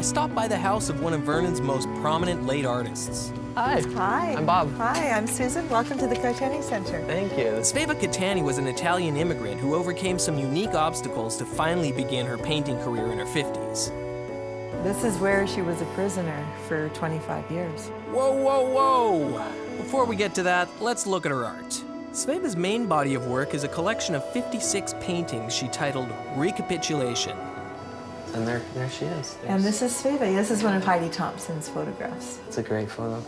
stopped by the house of one of Vernon's most prominent late artists. Hi. Hi. I'm Bob. Hi, I'm Susan. Welcome to the Caetani Center. Thank you. Sveva Caetani was an Italian immigrant who overcame some unique obstacles to finally begin her painting career in her 50s. This is where she was a prisoner for 25 years. Whoa, whoa, whoa! Before we get to that, let's look at her art. Sveva's main body of work is a collection of 56 paintings she titled Recapitulation. And there she is. And this is Sveva. This is one of Heidi Thompson's photographs. It's a great photo.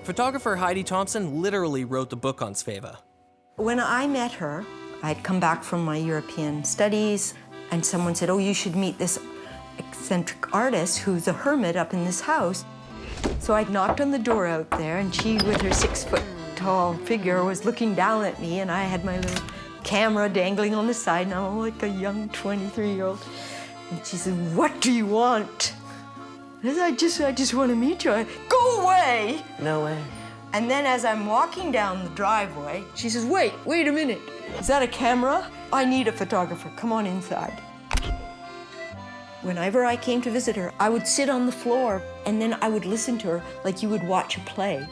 Photographer Heidi Thompson literally wrote the book on Sveva. When I met her, I'd come back from my European studies, and someone said, oh, you should meet this eccentric artist who's a hermit up in this house. So I knocked on the door out there, and she, with her 6-foot-tall figure, was looking down at me, and I had my little camera dangling on the side, and I'm like a young 23-year-old. And she said, what do you want? I said, I just want to meet you. Go away! No way. And then as I'm walking down the driveway, she says, wait a minute. Is that a camera? I need a photographer. Come on inside. Whenever I came to visit her, I would sit on the floor and then I would listen to her like you would watch a play.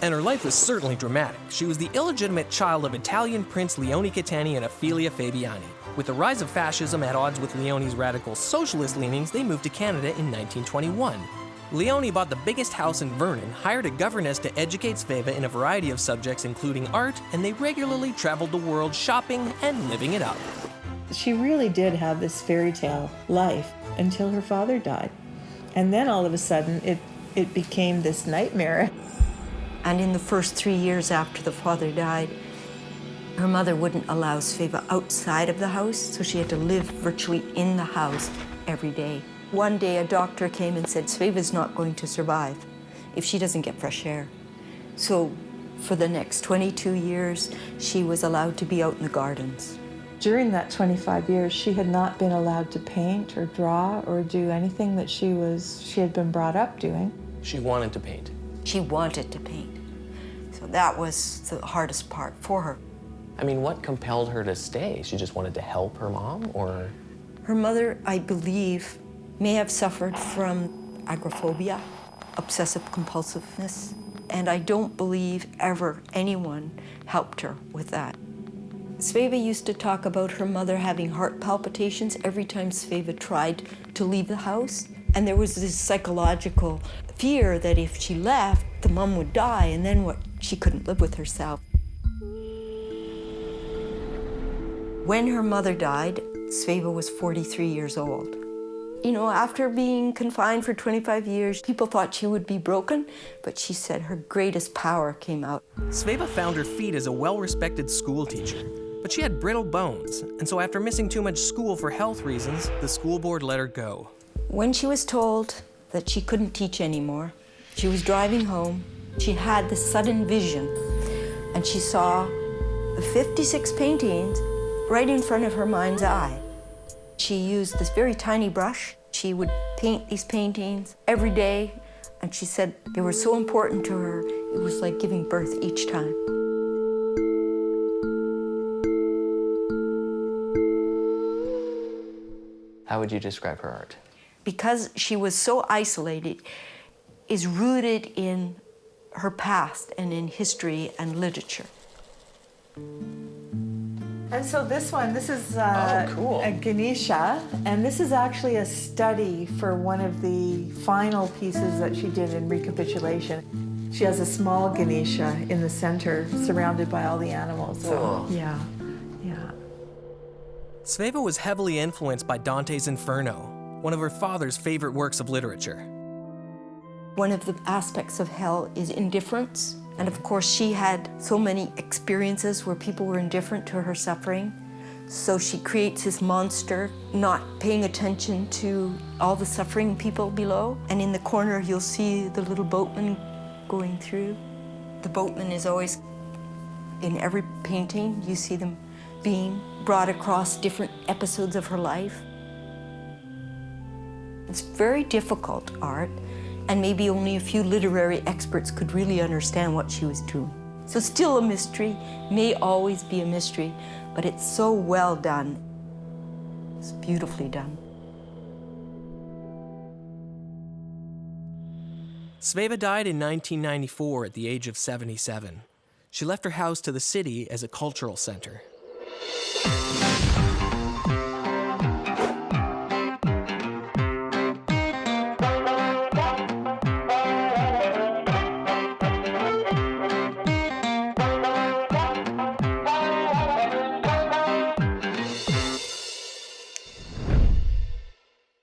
And her life was certainly dramatic. She was the illegitimate child of Italian Prince Leone Caetani and Ophelia Fabiani. With the rise of fascism at odds with Leone's radical socialist leanings, they moved to Canada in 1921. Leone bought the biggest house in Vernon, hired a governess to educate Sveva in a variety of subjects including art, and they regularly traveled the world shopping and living it up. She really did have this fairy tale life until her father died. And then all of a sudden, it became this nightmare. And in the first 3 years after the father died, her mother wouldn't allow Sveva outside of the house, so she had to live virtually in the house every day. One day, a doctor came and said, Sveva's not going to survive if she doesn't get fresh air. So for the next 22 years, she was allowed to be out in the gardens. During that 25 years, she had not been allowed to paint or draw or do anything that she had been brought up doing. She wanted to paint. She wanted to paint. So that was the hardest part for her. I mean, what compelled her to stay? She just wanted to help her mom, or? Her mother, I believe, may have suffered from agoraphobia, obsessive compulsiveness, and I don't believe ever anyone helped her with that. Sveva used to talk about her mother having heart palpitations every time Sveva tried to leave the house, and there was this psychological fear that if she left, the mom would die, and then what? She couldn't live with herself. When her mother died, Sveva was 43 years old. You know, after being confined for 25 years, people thought she would be broken, but she said her greatest power came out. Sveva found her feet as a well-respected school teacher, but she had brittle bones, and so after missing too much school for health reasons, the school board let her go. When she was told that she couldn't teach anymore, she was driving home, she had this sudden vision, and she saw the 56 paintings right in front of her mind's eye. She used this very tiny brush. She would paint these paintings every day, and she said they were so important to her, it was like giving birth each time. How would you describe her art? Because she was so isolated, is rooted in her past and in history and literature. And so this is cool. a Ganesha, and this is actually a study for one of the final pieces that she did in Recapitulation. She has a small Ganesha in the center, surrounded by all the animals. So, yeah. Sveva was heavily influenced by Dante's Inferno, one of her father's favorite works of literature. One of the aspects of hell is indifference. And of course, she had so many experiences where people were indifferent to her suffering. So she creates this monster, not paying attention to all the suffering people below. And in the corner, you'll see the little boatman going through. The boatman is always, in every painting, you see them being brought across different episodes of her life. It's very difficult art. And maybe only a few literary experts could really understand what she was doing. So still a mystery, may always be a mystery, but it's so well done. It's beautifully done. Sveva died in 1994 at the age of 77. She left her house to the city as a cultural center.